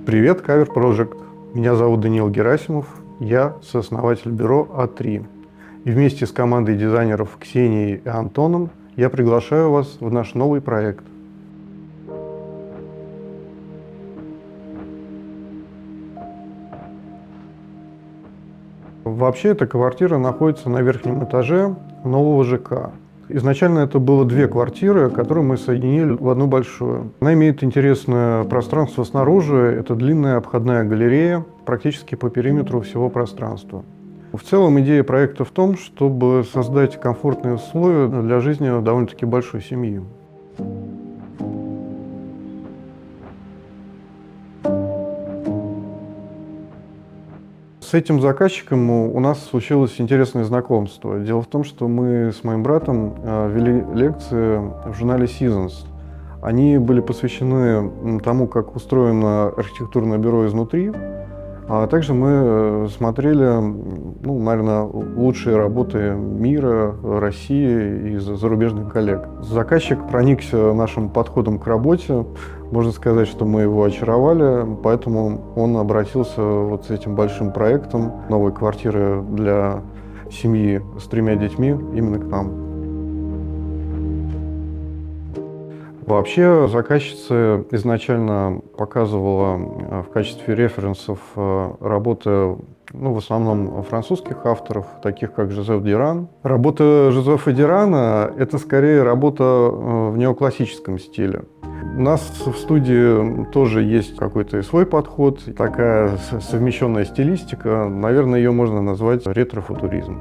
Привет, Cover Project. Меня зовут Даниил Герасимов, я сооснователь бюро А3. И вместе с командой дизайнеров Ксенией и Антоном я приглашаю вас в наш новый проект. Вообще, эта квартира находится на верхнем этаже нового ЖК. Изначально это было две квартиры, которые мы соединили в одну большую. Она имеет интересное пространство снаружи. Это длинная обходная галерея, практически по периметру всего пространства. В целом идея проекта в том, чтобы создать комфортные условия для жизни довольно-таки большой семьи. С этим заказчиком у нас случилось интересное знакомство. Дело в том, что мы с моим братом вели лекции в журнале Seasons. Они были посвящены тому, как устроено архитектурное бюро изнутри, а также мы смотрели, наверное, лучшие работы мира, России и зарубежных коллег. Заказчик проникся нашим подходом к работе. Можно сказать, что мы его очаровали, поэтому он обратился вот с этим большим проектом новой квартиры для семьи с 3 детьми именно к нам. Вообще, заказчица изначально показывала в качестве референсов работы, в основном французских авторов, таких как Жозеф Дюран. Работа Жозефа Дюрана – это скорее работа в неоклассическом стиле. У нас в студии тоже есть какой-то свой подход, такая совмещенная стилистика. Наверное, ее можно назвать ретро-футуризм.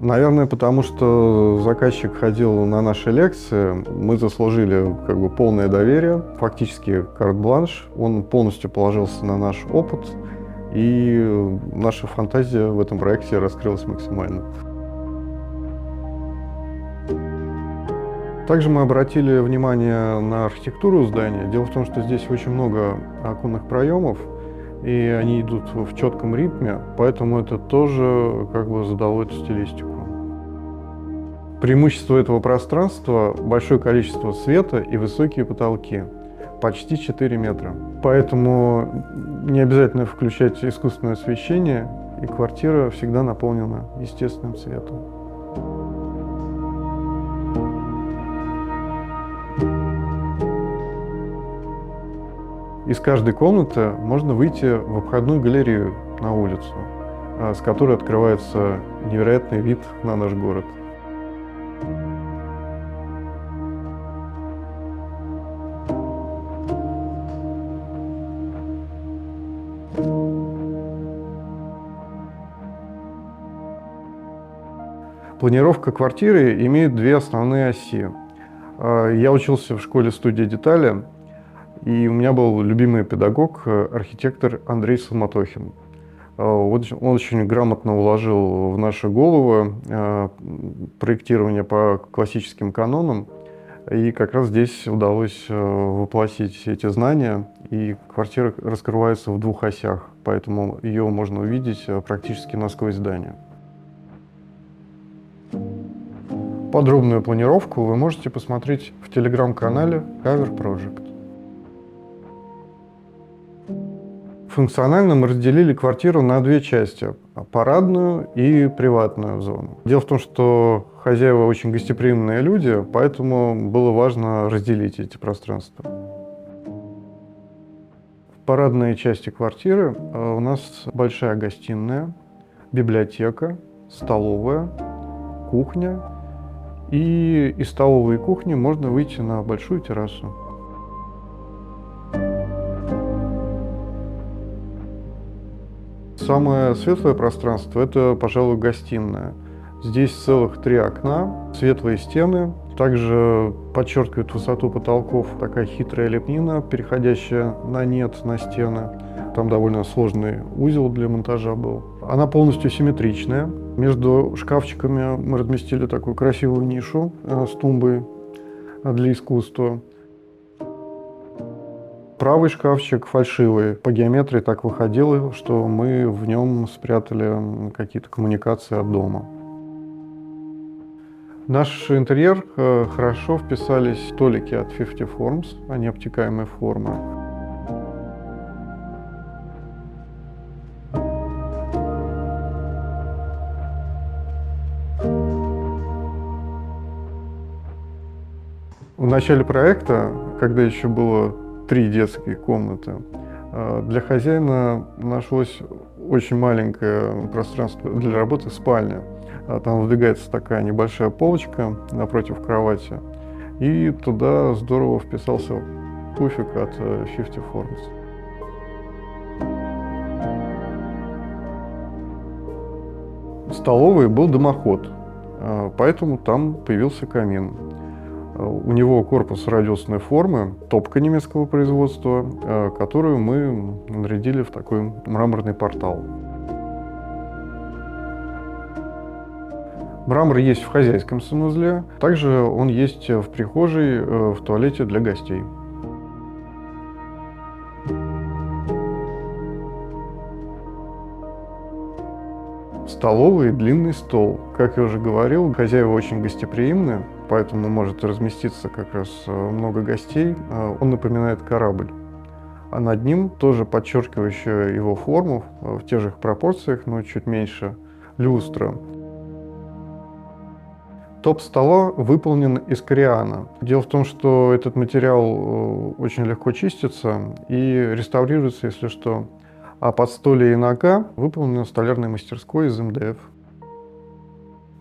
Наверное, потому что заказчик ходил на наши лекции, мы заслужили полное доверие, фактически карт-бланш. Он полностью положился на наш опыт, и наша фантазия в этом проекте раскрылась максимально. Также мы обратили внимание на архитектуру здания. Дело в том, что здесь очень много оконных проемов, и они идут в четком ритме, поэтому это тоже задало эту стилистику. Преимущество этого пространства – большое количество света и высокие потолки, почти 4 метра. Поэтому не обязательно включать искусственное освещение, и квартира всегда наполнена естественным светом. Из каждой комнаты можно выйти в обходную галерею на улицу, с которой открывается невероятный вид на наш город. Планировка квартиры имеет две основные оси. Я учился в школе-студии «Детали», и у меня был любимый педагог, архитектор Андрей Солмотохин. Он очень грамотно уложил в наши головы проектирование по классическим канонам, и как раз здесь удалось воплотить эти знания, и квартира раскрывается в двух осях, поэтому ее можно увидеть практически насквозь здание. Подробную планировку вы можете посмотреть в телеграм-канале Cover Project. Функционально мы разделили квартиру на две части – парадную и приватную зону. Дело в том, что хозяева очень гостеприимные люди, поэтому было важно разделить эти пространства. В парадной части квартиры у нас большая гостиная, библиотека, столовая, кухня. И из столовой и кухни можно выйти на большую террасу. Самое светлое пространство – это, пожалуй, гостиная. Здесь целых 3 окна, светлые стены. Также подчеркивает высоту потолков такая хитрая лепнина, переходящая на нет на стены. Там довольно сложный узел для монтажа был. Она полностью симметричная. Между шкафчиками мы разместили такую красивую нишу с тумбой для искусства. Правый шкафчик фальшивый. По геометрии так выходило, что мы в нем спрятали какие-то коммуникации от дома. В наш интерьер хорошо вписались столики от 50 Forms, они обтекаемые формы. В начале проекта, когда еще было 3 детские комнаты, для хозяина нашлось очень маленькое пространство для работы — спальня. Там выдвигается такая небольшая полочка напротив кровати, и туда здорово вписался пуфик от 50 Forms. В столовой был дымоход, поэтому там появился камин. У него корпус радиусной формы, топка немецкого производства, которую мы нарядили в такой мраморный портал. Мрамор есть в хозяйском санузле, также он есть в прихожей, в туалете для гостей. В столовой длинный стол. Как я уже говорил, хозяева очень гостеприимны, поэтому может разместиться как раз много гостей. Он напоминает корабль. А над ним, тоже подчеркивающая его форму, в тех же пропорциях, но чуть меньше, люстра. Топ стола выполнен из кориана. Дело в том, что этот материал очень легко чистится и реставрируется, если что. А подстолье и нога выполнены в столярной мастерской из МДФ.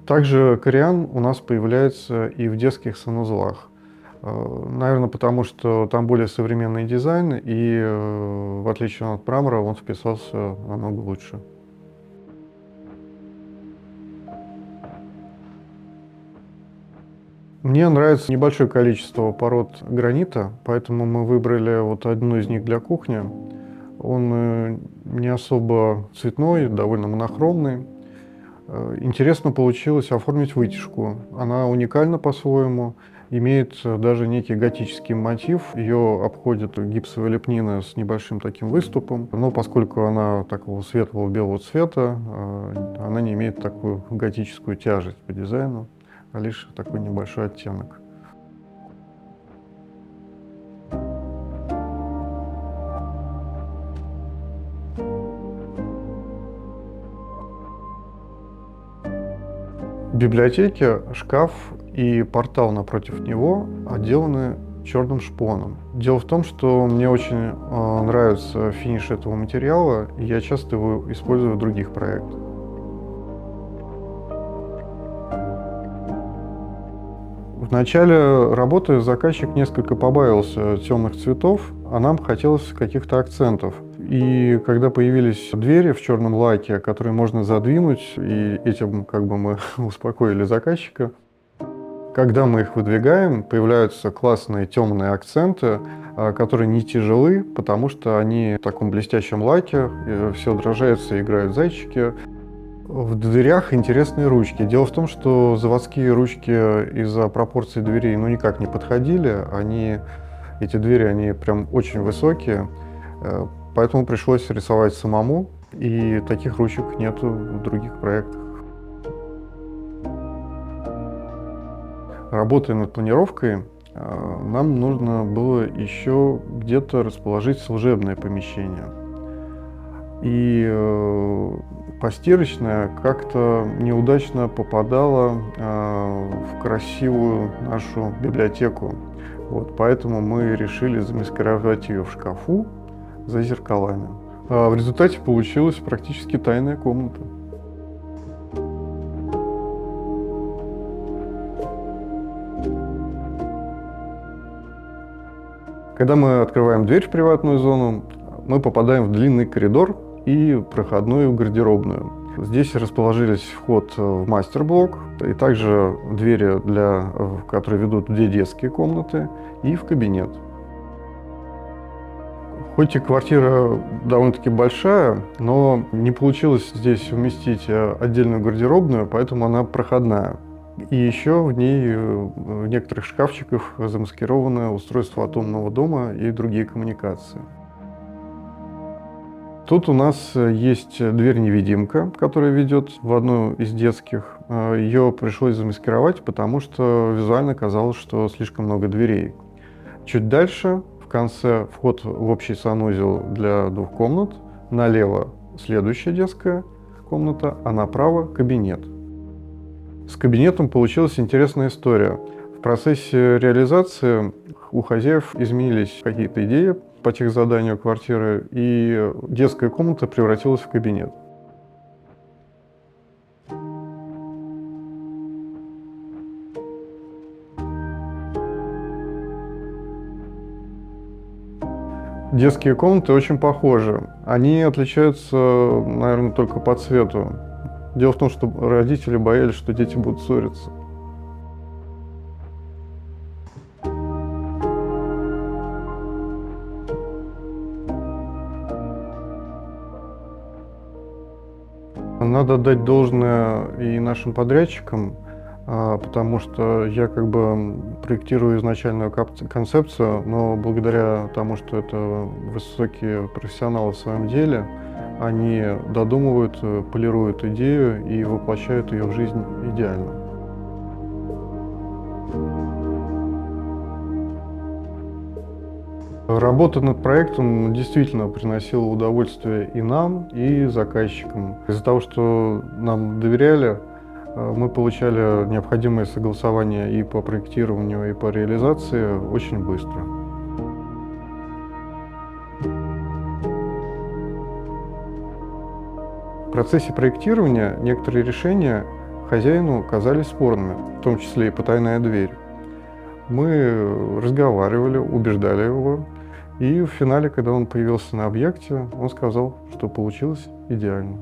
Также кориан у нас появляется и в детских санузлах. Наверное, потому что там более современный дизайн, и в отличие от мрамора он вписался намного лучше. Мне нравится небольшое количество пород гранита, поэтому мы выбрали вот одну из них для кухни. Он не особо цветной, довольно монохромный. Интересно получилось оформить вытяжку. Она уникальна по-своему, имеет даже некий готический мотив. Ее обходит гипсовая лепнина с небольшим таким выступом. Но поскольку она такого светлого белого цвета, она не имеет такую готическую тяжесть по дизайну, а лишь такой небольшой оттенок. В библиотеке шкаф и портал напротив него отделаны черным шпоном. Дело в том, что мне очень нравится финиш этого материала, и я часто его использую в других проектах. В начале работы заказчик несколько побаивался темных цветов, а нам хотелось каких-то акцентов. И когда появились двери в черном лаке, которые можно задвинуть, и этим как бы мы успокоили заказчика, когда мы их выдвигаем, появляются классные темные акценты, которые не тяжелы, потому что они в таком блестящем лаке, все отражается и играют зайчики. В дверях интересные ручки. Дело в том, что заводские ручки из-за пропорций дверей никак не подходили. Эти двери, они прям очень высокие, поэтому пришлось рисовать самому, и таких ручек нету в других проектах. Работая над планировкой, нам нужно было еще где-то расположить служебное помещение. И постирочная как-то неудачно попадала в красивую нашу библиотеку. Вот, поэтому мы решили замаскировать ее в шкафу за зеркалами. В результате получилась практически тайная комната. Когда мы открываем дверь в приватную зону, мы попадаем в длинный коридор и проходную гардеробную. Здесь расположились вход в мастер-блок, и также двери, которые ведут в 2 детские комнаты, и в кабинет. Хоть и квартира довольно-таки большая, но не получилось здесь уместить отдельную гардеробную, поэтому она проходная. И еще в ней в некоторых шкафчиках замаскировано устройство атомного дома и другие коммуникации. Тут у нас есть дверь-невидимка, которая ведет в одну из детских. Ее пришлось замаскировать, потому что визуально казалось, что слишком много дверей. Чуть дальше, в конце, вход в общий санузел для 2 комнат. Налево следующая детская комната, а направо кабинет. С кабинетом получилась интересная история. В процессе реализации у хозяев изменились какие-то идеи по техзаданию квартиры, и детская комната превратилась в кабинет. Детские комнаты очень похожи. Они отличаются, наверное, только по цвету. Дело в том, что родители боялись, что дети будут ссориться. Надо отдать должное и нашим подрядчикам, потому что я как бы проектирую изначальную концепцию, но благодаря тому, что это высокие профессионалы в своем деле, они додумывают, полируют идею и воплощают ее в жизнь идеально. Работа над проектом действительно приносила удовольствие и нам, и заказчикам. Из-за того, что нам доверяли, мы получали необходимые согласования и по проектированию, и по реализации очень быстро. В процессе проектирования некоторые решения хозяину казались спорными, в том числе и потайная дверь. Мы разговаривали, убеждали его, и в финале, когда он появился на объекте, он сказал, что получилось идеально.